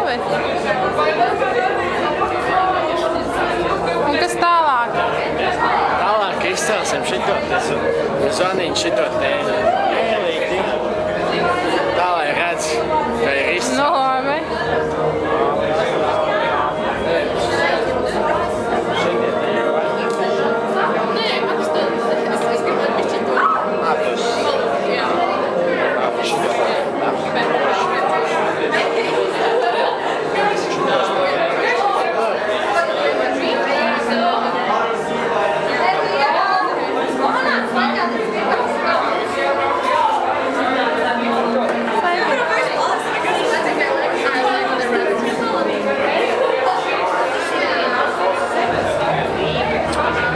labi. Un kas tālāk? Tālāk izcelsim šito zvaniņu, šito tēlīti. Tā, lai redz, ka ir izcelts. Nu, labi.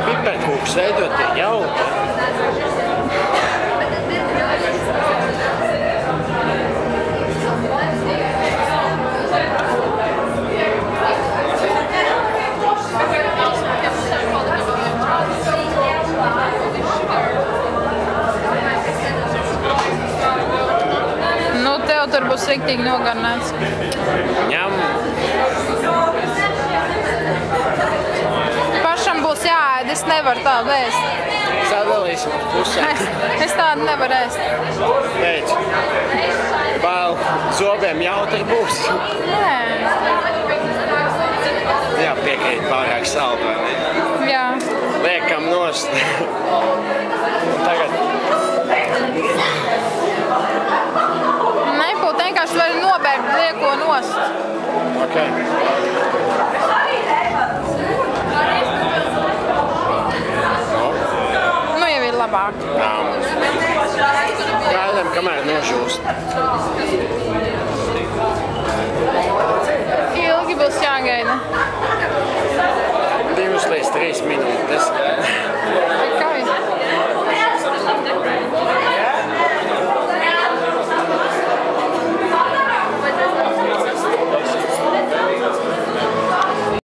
Piperkūks veidot ir jauki. Nu, tev tur būs riktīgi nogarnēts. Ņem. Pašam būs jāēd, es nevaru tādu ēst. Sadalīsim uz pusēm. Es tādu nevaru ēst. Pēc. Bail zobiem jautri būs. Nē. Jā, piekrīt pārāk saldu, vai ne? Jā. Liekam nost. Tagad. Nebūtu vienkārši var nobērt lieko nost. Ok. Nu jau ir labāk. Gaidām, kamēr nožūst. Ilgi būs jāgaida. 2 līdz 3 minūtes.